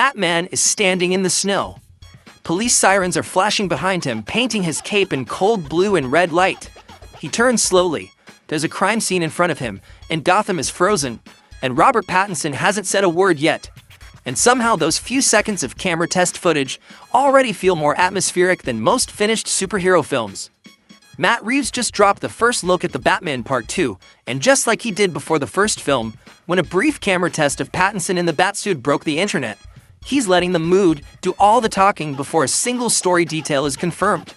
Batman is standing in the snow. Police sirens are flashing behind him, painting his cape in cold blue and red light. He turns slowly. There's a crime scene in front of him, and Gotham is frozen, and Robert Pattinson hasn't said a word yet. And somehow those few seconds of camera test footage already feel more atmospheric than most finished superhero films. Matt Reeves just dropped the first look at the Batman Part 2, and just like he did before the first film, when a brief camera test of Pattinson in the Batsuit broke the internet, he's letting the mood do all the talking before a single story detail is confirmed.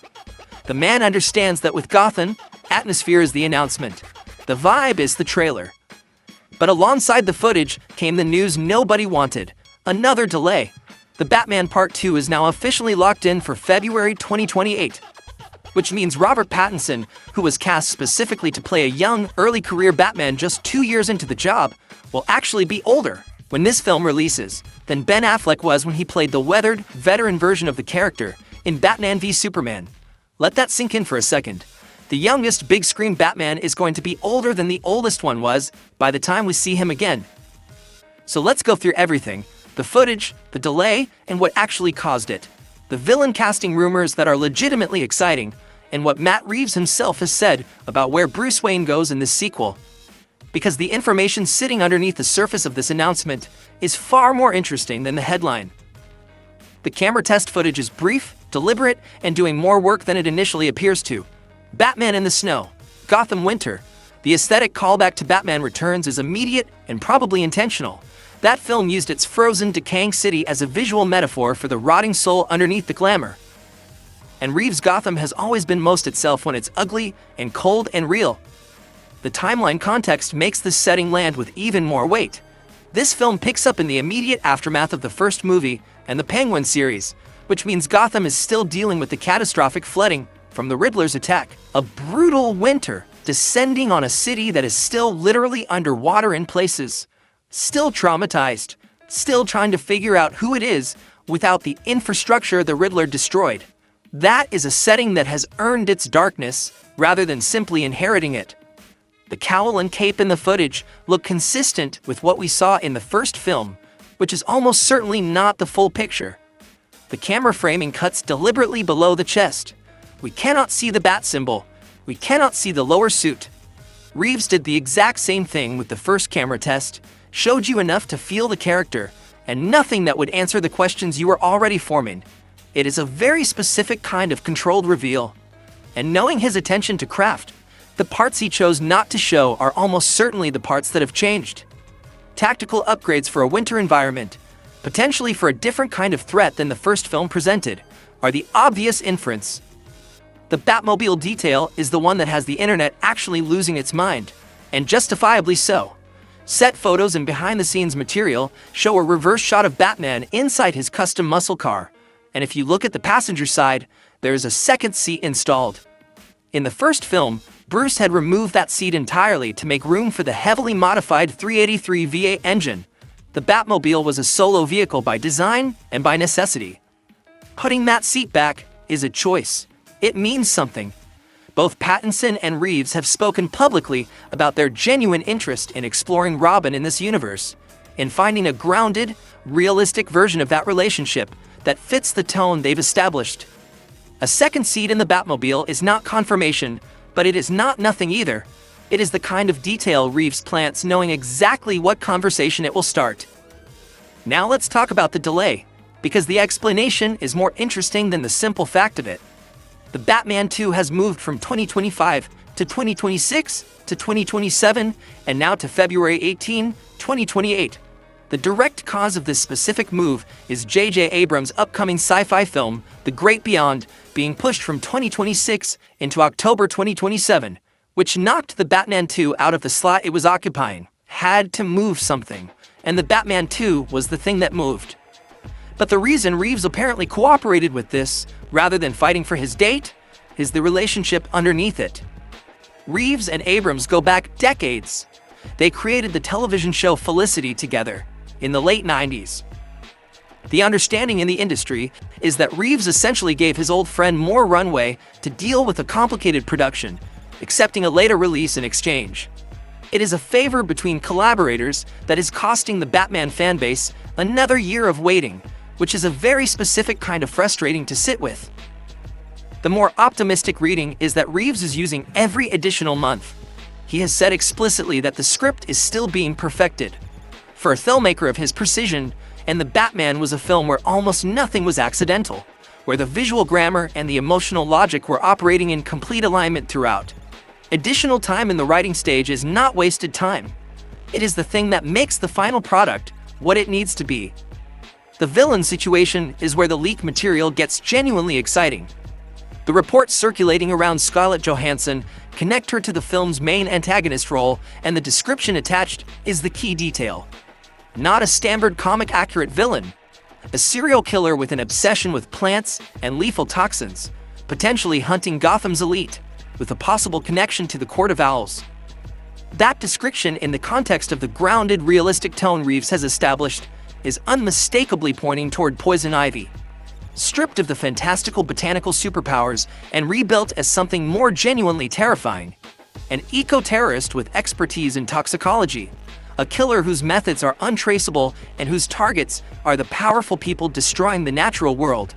The man understands that with Gotham, atmosphere is the announcement. The vibe is the trailer. But alongside the footage came the news nobody wanted. Another delay. The Batman Part 2 is now officially locked in for February 2028. Which means Robert Pattinson, who was cast specifically to play a young, early-career Batman just 2 years into the job, will actually be older when this film releases than Ben Affleck was when he played the weathered, veteran version of the character in Batman v Superman. Let that sink in for a second. The youngest big-screen Batman is going to be older than the oldest one was by the time we see him again. So let's go through everything: the footage, the delay, and what actually caused it. The villain casting rumors that are legitimately exciting, and what Matt Reeves himself has said about where Bruce Wayne goes in this sequel. Because the information sitting underneath the surface of this announcement is far more interesting than the headline. The camera test footage is brief, deliberate, and doing more work than it initially appears to. Batman in the snow, Gotham winter. The aesthetic callback to Batman Returns is immediate and probably intentional. That film used its frozen, decaying city as a visual metaphor for the rotting soul underneath the glamour. And Reeves' Gotham has always been most itself when it's ugly and cold and real. The timeline context makes this setting land with even more weight. This film picks up in the immediate aftermath of the first movie and the Penguin series, which means Gotham is still dealing with the catastrophic flooding from the Riddler's attack. A brutal winter descending on a city that is still literally underwater in places. Still traumatized, still trying to figure out who it is without the infrastructure the Riddler destroyed. That is a setting that has earned its darkness rather than simply inheriting it. The cowl and cape in the footage look consistent with what we saw in the first film, which is almost certainly not the full picture. The camera framing cuts deliberately below the chest. We cannot see the bat symbol. We cannot see the lower suit. Reeves did the exact same thing with the first camera test, showed you enough to feel the character, and nothing that would answer the questions you were already forming. It is a very specific kind of controlled reveal. And knowing his attention to craft, the parts he chose not to show are almost certainly the parts that have changed. Tactical upgrades for a winter environment, potentially for a different kind of threat than the first film presented, are the obvious inference. The Batmobile detail is the one that has the internet actually losing its mind, and justifiably so. Set photos and behind-the-scenes material show a reverse shot of Batman inside his custom muscle car, and if you look at the passenger side, there is a second seat installed. In the first film, Bruce had removed that seat entirely to make room for the heavily modified 383 V8 engine. The Batmobile was a solo vehicle by design and by necessity. Putting that seat back is a choice. It means something. Both Pattinson and Reeves have spoken publicly about their genuine interest in exploring Robin in this universe, in finding a grounded, realistic version of that relationship that fits the tone they've established. A second seat in the Batmobile is not confirmation, but it is not nothing either. It is the kind of detail Reeves plants, knowing exactly what conversation it will start. Now let's talk about the delay, because the explanation is more interesting than the simple fact of it. The Batman 2 has moved from 2025 to 2026 to 2027 and now to February 18, 2028. The direct cause of this specific move is J.J. Abrams' upcoming sci-fi film, The Great Beyond, being pushed from 2026 into October 2027, which knocked the Batman 2 out of the slot it was occupying. Had to move something, and the Batman 2 was the thing that moved. But the reason Reeves apparently cooperated with this, rather than fighting for his date, is the relationship underneath it. Reeves and Abrams go back decades. They created the television show Felicity together in the late 90s. The understanding in the industry is that Reeves essentially gave his old friend more runway to deal with a complicated production, accepting a later release in exchange. It is a favor between collaborators that is costing the Batman fanbase another year of waiting, which is a very specific kind of frustrating to sit with. The more optimistic reading is that Reeves is using every additional month. He has said explicitly that the script is still being perfected. For a filmmaker of his precision, and The Batman was a film where almost nothing was accidental, where the visual grammar and the emotional logic were operating in complete alignment throughout. Additional time in the writing stage is not wasted time. It is the thing that makes the final product what it needs to be. The villain situation is where the leak material gets genuinely exciting. The reports circulating around Scarlett Johansson connect her to the film's main antagonist role, and the description attached is the key detail. Not a standard comic-accurate villain. A serial killer with an obsession with plants and lethal toxins, potentially hunting Gotham's elite, with a possible connection to the Court of Owls. That description, in the context of the grounded, realistic tone Reeves has established, is unmistakably pointing toward Poison Ivy. Stripped of the fantastical botanical superpowers and rebuilt as something more genuinely terrifying. An eco-terrorist with expertise in toxicology. A killer whose methods are untraceable and whose targets are the powerful people destroying the natural world.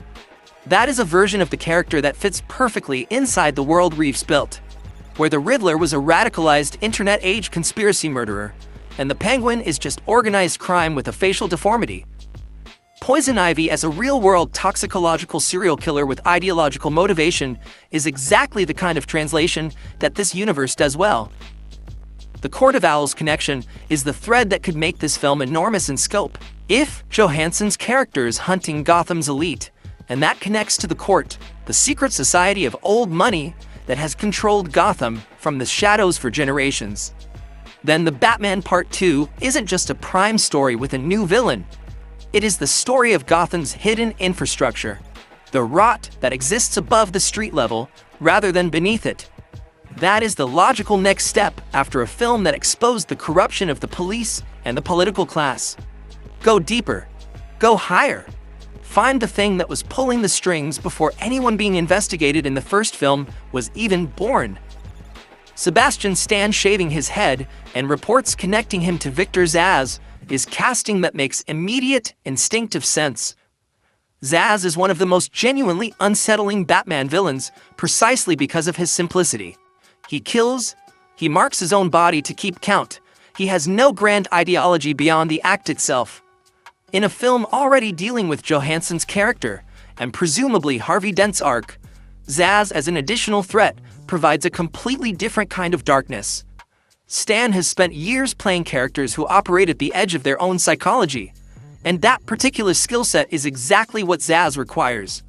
That is a version of the character that fits perfectly inside the world Reeves built, where the Riddler was a radicalized internet-age conspiracy murderer, and the Penguin is just organized crime with a facial deformity. Poison Ivy as a real-world toxicological serial killer with ideological motivation is exactly the kind of translation that this universe does well. The Court of Owls connection is the thread that could make this film enormous in scope. If Johansson's character is hunting Gotham's elite, and that connects to the Court, the secret society of old money that has controlled Gotham from the shadows for generations, then The Batman Part 2 isn't just a prime story with a new villain. It is the story of Gotham's hidden infrastructure, the rot that exists above the street level rather than beneath it. That is the logical next step after a film that exposed the corruption of the police and the political class. Go deeper. Go higher. Find the thing that was pulling the strings before anyone being investigated in the first film was even born. Sebastian stands shaving his head, and reports connecting him to Victor Zsasz is casting that makes immediate, instinctive sense. Zsasz is one of the most genuinely unsettling Batman villains precisely because of his simplicity. He kills, he marks his own body to keep count, he has no grand ideology beyond the act itself. In a film already dealing with Johansson's character, and presumably Harvey Dent's arc, Zsasz as an additional threat provides a completely different kind of darkness. Stan has spent years playing characters who operate at the edge of their own psychology, and that particular skill set is exactly what Zsasz requires.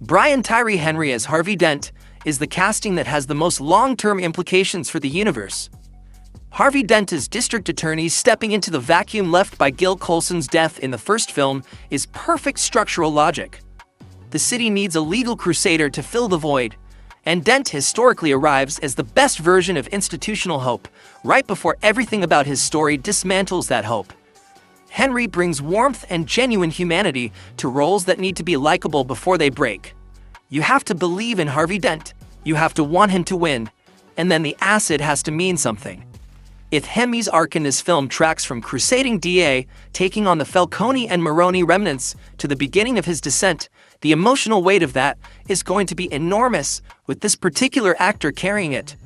Bryan Tyree Henry as Harvey Dent is the casting that has the most long-term implications for the universe. Harvey Dent as district attorney stepping into the vacuum left by Gil Colson's death in the first film is perfect structural logic. The city needs a legal crusader to fill the void, and Dent historically arrives as the best version of institutional hope, right before everything about his story dismantles that hope. Henry brings warmth and genuine humanity to roles that need to be likable before they break. You have to believe in Harvey Dent, you have to want him to win, and then the acid has to mean something. If Hemi's arc in this film tracks from crusading DA, taking on the Falcone and Maroni remnants, to the beginning of his descent, the emotional weight of that is going to be enormous, with this particular actor carrying it.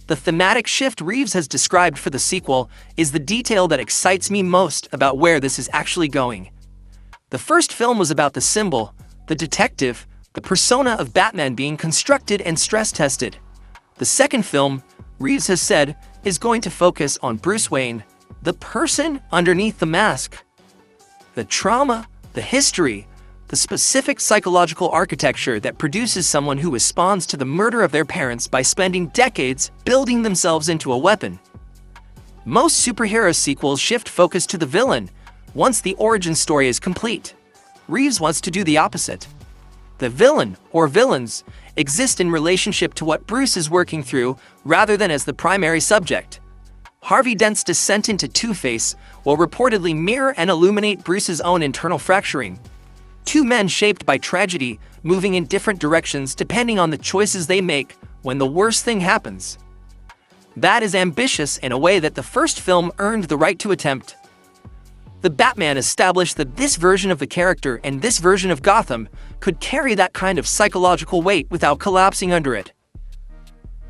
The thematic shift Reeves has described for the sequel is the detail that excites me most about where this is actually going. The first film was about the symbol, the detective, the persona of Batman being constructed and stress-tested. The second film, Reeves has said, is going to focus on Bruce Wayne, the person underneath the mask. The trauma, the history, the specific psychological architecture that produces someone who responds to the murder of their parents by spending decades building themselves into a weapon. Most superhero sequels shift focus to the villain once the origin story is complete. Reeves wants to do the opposite. The villain, or villains, exist in relationship to what Bruce is working through rather than as the primary subject. Harvey Dent's descent into Two-Face will reportedly mirror and illuminate Bruce's own internal fracturing. Two men shaped by tragedy, moving in different directions depending on the choices they make when the worst thing happens. That is ambitious in a way that the first film earned the right to attempt. The Batman established that this version of the character and this version of Gotham could carry that kind of psychological weight without collapsing under it.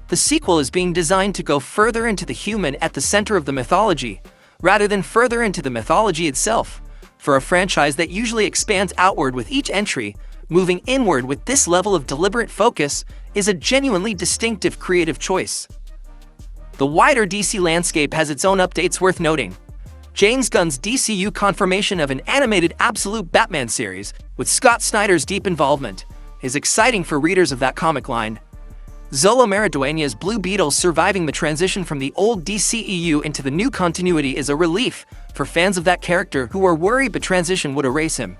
The sequel is being designed to go further into the human at the center of the mythology, rather than further into the mythology itself. For a franchise that usually expands outward with each entry, moving inward with this level of deliberate focus is a genuinely distinctive creative choice. The wider DC landscape has its own updates worth noting. James Gunn's DCU confirmation of an animated Absolute Batman series, with Scott Snyder's deep involvement, is exciting for readers of that comic line. Zola Maridueña's Blue Beetle surviving the transition from the old DCEU into the new continuity is a relief for fans of that character who were worried the transition would erase him.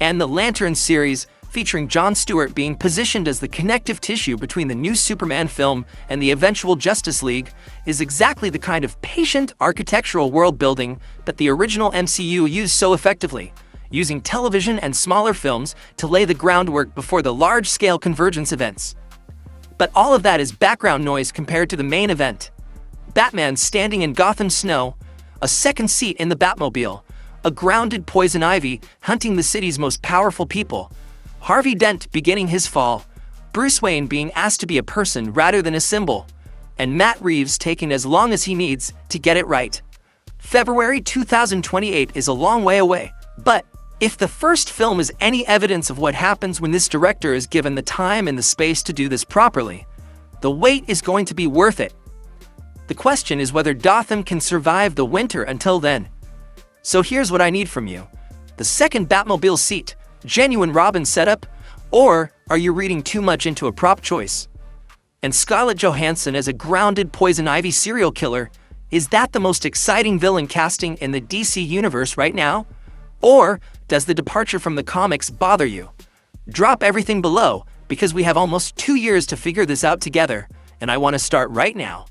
And the Lantern series, featuring Jon Stewart being positioned as the connective tissue between the new Superman film and the eventual Justice League, is exactly the kind of patient architectural world-building that the original MCU used so effectively, using television and smaller films to lay the groundwork before the large-scale convergence events. But all of that is background noise compared to the main event. Batman standing in Gotham snow, a second seat in the Batmobile, a grounded Poison Ivy hunting the city's most powerful people, Harvey Dent beginning his fall, Bruce Wayne being asked to be a person rather than a symbol, and Matt Reeves taking as long as he needs to get it right. February 2028 is a long way away, but if the first film is any evidence of what happens when this director is given the time and the space to do this properly, the wait is going to be worth it. The question is whether Gotham can survive the winter until then. So here's what I need from you. The second Batmobile seat, genuine Robin setup, or are you reading too much into a prop choice? And Scarlett Johansson as a grounded Poison Ivy serial killer, is that the most exciting villain casting in the DC universe right now? Or does the departure from the comics bother you? Drop everything below, because we have almost 2 years to figure this out together, and I want to start right now.